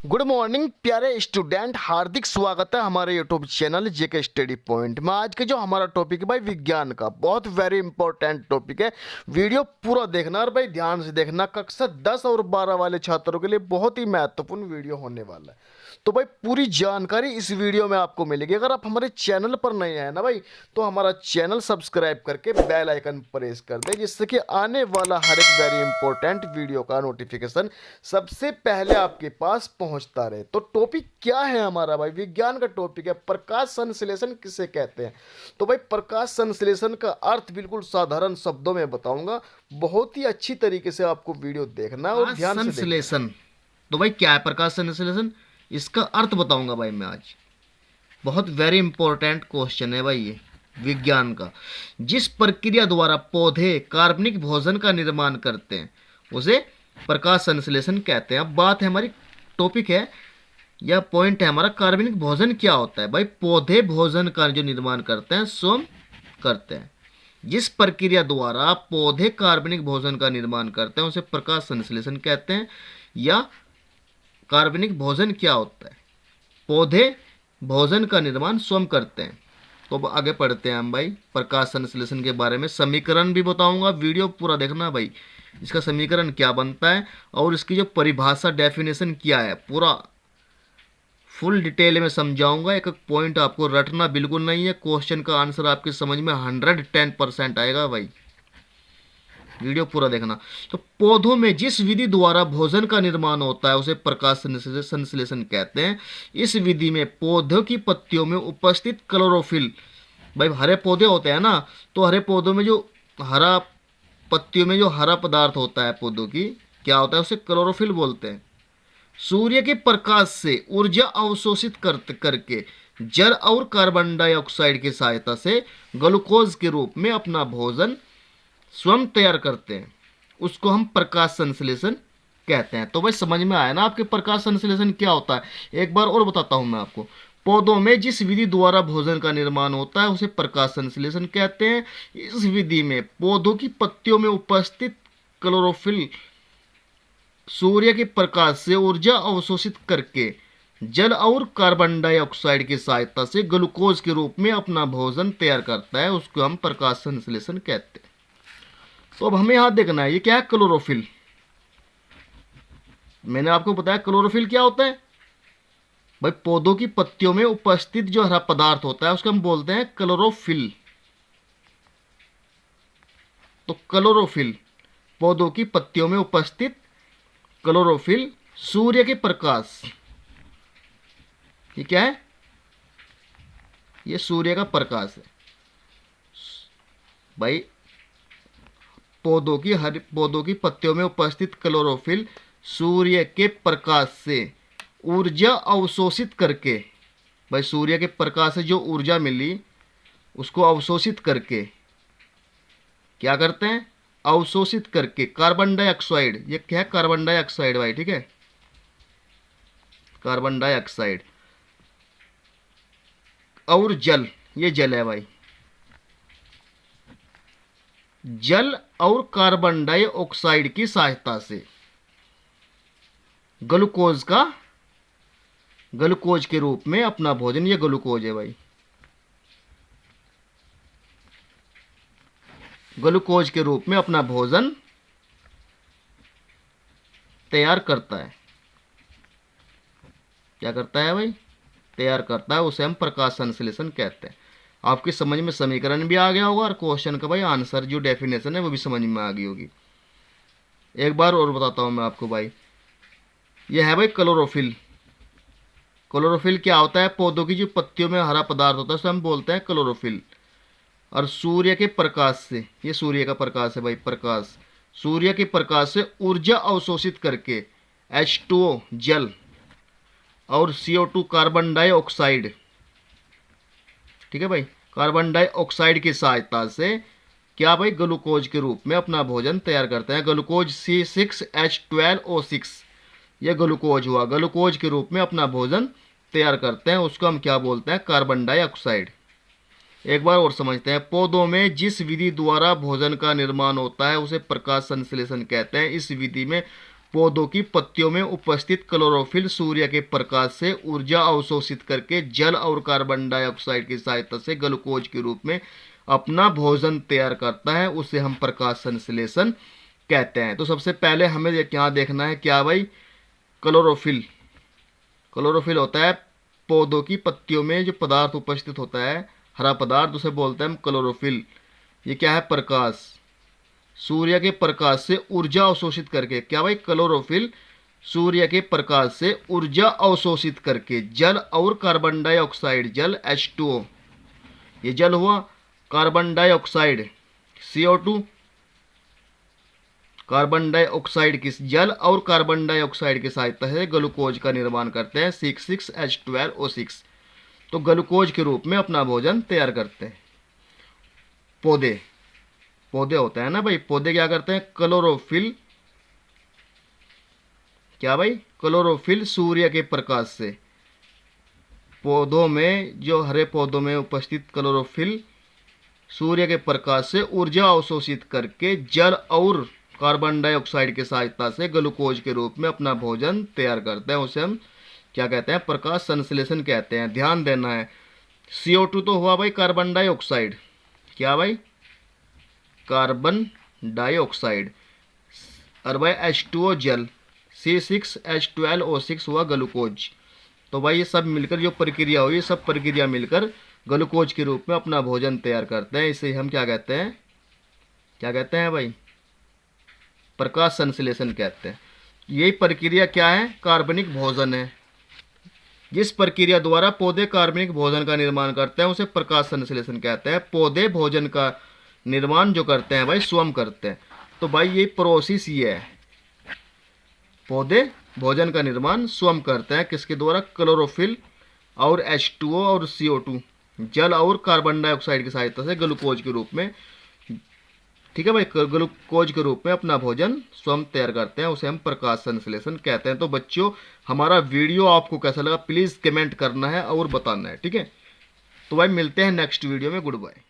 Good morning प्यारे student, हार्दिक स्वागत है हमारे यूट्यूब चैनल जेके स्टडी पॉइंट में। आज के जो हमारा टॉपिक है भाई विज्ञान का, बहुत वेरी इंपॉर्टेंट टॉपिक है। वीडियो पूरा देखना और भाई ध्यान से देखना, कक्षा 10 और 12 वाले छात्रों के लिए बहुत ही महत्वपूर्ण वीडियो होने वाला है। तो भाई पूरी जानकारी इस वीडियो में आपको मिलेगी। अगर आप हमारे चैनल पर नए हैं ना भाई, तो हमारा चैनल सब्सक्राइब करके बेल आइकन प्रेस कर दें, जिससे कि आने वाला हर एक वेरी इंपॉर्टेंट वीडियो का नोटिफिकेशन सबसे पहले आपके पास पहुंचता रहे। तो टॉपिक क्या है हमारा भाई? विज्ञान का टॉपिक है प्रकाश संश्लेषण किसे कहते हैं। तो भाई प्रकाश संश्लेषण का अर्थ बिल्कुल साधारण शब्दों में बताऊंगा, बहुत ही अच्छी तरीके से आपको वीडियो देखना और ध्यान से संश्लेषण। तो भाई क्या है प्रकाश संश्लेषण, इसका अर्थ बताऊंगा भाई मैं आज। बहुत वेरी इंपॉर्टेंट क्वेश्चन है भाई ये विज्ञान का। जिस प्रक्रिया द्वारा पौधे कार्बनिक भोजन का निर्माण करते हैं उसे प्रकाश संश्लेषण कहते हैं। अब बात है हमारी, टॉपिक है या पॉइंट है हमारा, कार्बनिक भोजन क्या होता है। भाई पौधे भोजन का जो निर्माण करते हैं स्वयं करते हैं। जिस प्रक्रिया द्वारा पौधे कार्बनिक भोजन का निर्माण करते हैं उसे प्रकाश संश्लेषण कहते हैं। या कार्बनिक भोजन क्या होता है, पौधे भोजन का निर्माण स्वयं करते हैं। तो अब आगे पढ़ते हैं हम भाई प्रकाश संश्लेषण के बारे में। समीकरण भी बताऊंगा, वीडियो पूरा देखना भाई। इसका समीकरण क्या बनता है और इसकी जो परिभाषा डेफिनेशन क्या है, पूरा फुल डिटेल में समझाऊंगा। एक एक पॉइंट आपको रटना बिल्कुल नहीं है, क्वेश्चन का आंसर आपके समझ में 110% आएगा भाई। वीडियो पूरा देखना। तो पौधों में जिस विधि द्वारा भोजन का निर्माण होता है उसे प्रकाश संश्लेषण कहते हैं। इस विधि में पौधों की पत्तियों में उपस्थित क्लोरोफिल, भाई हरे पौधे होते हैं ना, तो हरे पौधों में जो हरा, पत्तियों में जो हरा पदार्थ होता है पौधों की, क्या होता है, उसे क्लोरोफिल बोलते हैं। सूर्य के प्रकाश से ऊर्जा अवशोषित करके जल और कार्बन डाइऑक्साइड की सहायता से ग्लूकोज के रूप में अपना भोजन स्वयं तैयार करते हैं, उसको हम प्रकाश संश्लेषण कहते हैं। तो भाई समझ में आया ना आपके प्रकाश संश्लेषण क्या होता है। एक बार और बताता हूं मैं आपको। पौधों में जिस विधि द्वारा भोजन का निर्माण होता है उसे प्रकाश संश्लेषण कहते हैं। इस विधि में पौधों की पत्तियों में उपस्थित क्लोरोफिल सूर्य के प्रकाश से ऊर्जा अवशोषित करके जल और कार्बन डाइऑक्साइड की सहायता से ग्लूकोज के रूप में अपना भोजन तैयार करता है, उसको हम प्रकाश संश्लेषण कहते हैं। तो अब हमें यहां देखना है ये क्या है, क्लोरोफिल। मैंने आपको बताया क्लोरोफिल क्या होता है। भाई पौधों की पत्तियों में उपस्थित जो हरा पदार्थ होता है उसको हम बोलते हैं क्लोरोफिल। तो क्लोरोफिल, पौधों की पत्तियों में उपस्थित क्लोरोफिल सूर्य के प्रकाश, ये क्या है, ये सूर्य का प्रकाश है भाई। पौधों की पत्तियों में उपस्थित क्लोरोफिल सूर्य के प्रकाश से ऊर्जा अवशोषित करके, भाई सूर्य के प्रकाश से जो ऊर्जा मिली उसको अवशोषित करके क्या करते हैं, अवशोषित करके कार्बन डाइऑक्साइड, ये क्या है, कार्बन डाइऑक्साइड भाई, ठीक है, कार्बन डाइऑक्साइड और जल, ये जल है भाई, जल और कार्बन डाइऑक्साइड की सहायता से ग्लूकोज के रूप में अपना भोजन, ये ग्लूकोज है भाई, ग्लूकोज के रूप में अपना भोजन तैयार करता है। क्या करता है भाई, तैयार करता है, उसे हम प्रकाश संश्लेषण कहते हैं। आपकी समझ में समीकरण भी आ गया होगा और क्वेश्चन का भाई आंसर जो डेफिनेशन है वो भी समझ में आ गई होगी। एक बार और बताता हूं मैं आपको भाई, यह है भाई क्लोरोफिल। क्लोरोफिल क्या होता है, पौधों की जो पत्तियों में हरा पदार्थ होता है उसे हम बोलते हैं क्लोरोफिल। और सूर्य के प्रकाश से, ये सूर्य का प्रकाश है भाई, प्रकाश, सूर्य के प्रकाश से ऊर्जा अवशोषित करके H2O जल और CO2 कार्बन डाइऑक्साइड, ठीक है भाई, कार्बन डाइऑक्साइड की सहायता से क्या भाई, ग्लूकोज के रूप में अपना भोजन तैयार करते हैं। ग्लूकोज C6H12O6, यह ग्लूकोज हुआ, ग्लूकोज के रूप में अपना भोजन तैयार करते हैं, उसको हम क्या बोलते हैं, कार्बन डाइऑक्साइड। एक बार और समझते हैं। पौधों में जिस विधि द्वारा भोजन का निर्माण होता है उसे प्रकाश संश्लेषण कहते हैं। इस विधि में पौधों की पत्तियों में उपस्थित क्लोरोफिल सूर्य के प्रकाश से ऊर्जा अवशोषित करके जल और कार्बन डाइऑक्साइड की सहायता से ग्लूकोज के रूप में अपना भोजन तैयार करता है, उसे हम प्रकाश संश्लेषण कहते हैं। तो सबसे पहले हमें यहाँ देखना है क्या भाई, क्लोरोफिल। क्लोरोफिल होता है पौधों की पत्तियों में जो पदार्थ उपस्थित होता है, हरा पदार्थ, उसे बोलते हैं हम क्लोरोफिल। ये क्या है, प्रकाश, सूर्य के प्रकाश से ऊर्जा अवशोषित करके, क्या भाई, क्लोरोफिल सूर्य के प्रकाश से ऊर्जा अवशोषित करके जल और कार्बन डाइऑक्साइड, जल H2O, ये जल हुआ, carbon dioxide CO2, carbon dioxide की, जल और कार्बन डाइऑक्साइड की सहायता से ग्लूकोज का निर्माण करते हैं, C6H12O6। तो ग्लूकोज के रूप में अपना भोजन तैयार करते हैं। पौधे, पौधे होता है ना भाई, पौधे क्या करते हैं, क्लोरोफिल, क्या भाई, क्लोरोफिल सूर्य के प्रकाश से, पौधों में जो हरे पौधों में उपस्थित क्लोरोफिल सूर्य के प्रकाश से ऊर्जा अवशोषित करके जल और कार्बन डाइऑक्साइड की सहायता से ग्लूकोज के रूप में अपना भोजन तैयार करते हैं, उसे हम क्या कहते हैं, प्रकाश संश्लेषण कहते हैं। ध्यान देना है, CO2 तो हुआ भाई कार्बन डाइऑक्साइड, क्या भाई, कार्बन डाइऑक्साइड, और भाई H2O जल, C6H12O6 हुआ ग्लूकोज। तो भाई ये सब मिलकर जो प्रक्रिया हुई, सब प्रक्रिया मिलकर ग्लूकोज के रूप में अपना भोजन तैयार करते हैं, इसे हम क्या कहते हैं, क्या कहते हैं भाई, प्रकाश संश्लेषण कहते हैं। यही प्रक्रिया क्या है, कार्बनिक भोजन है। जिस प्रक्रिया द्वारा पौधे कार्बनिक भोजन का निर्माण करते हैं उसे प्रकाश संश्लेषण कहते हैं। पौधे भोजन का निर्माण जो करते हैं भाई स्वयं करते हैं। तो भाई ये प्रोसेस ये है, पौधे भोजन का निर्माण स्वयं करते हैं, किसके द्वारा, क्लोरोफिल और H2O और CO2, जल और कार्बन डाइऑक्साइड की सहायता से ग्लूकोज के रूप में, ठीक है भाई, ग्लूकोज के रूप में अपना भोजन स्वयं तैयार करते हैं, उसे हम प्रकाश संश्लेषण कहते हैं। तो बच्चों हमारा वीडियो आपको कैसा लगा प्लीज़ कमेंट करना है और बताना है, ठीक है। तो भाई मिलते हैं नेक्स्ट वीडियो में, गुड बाय।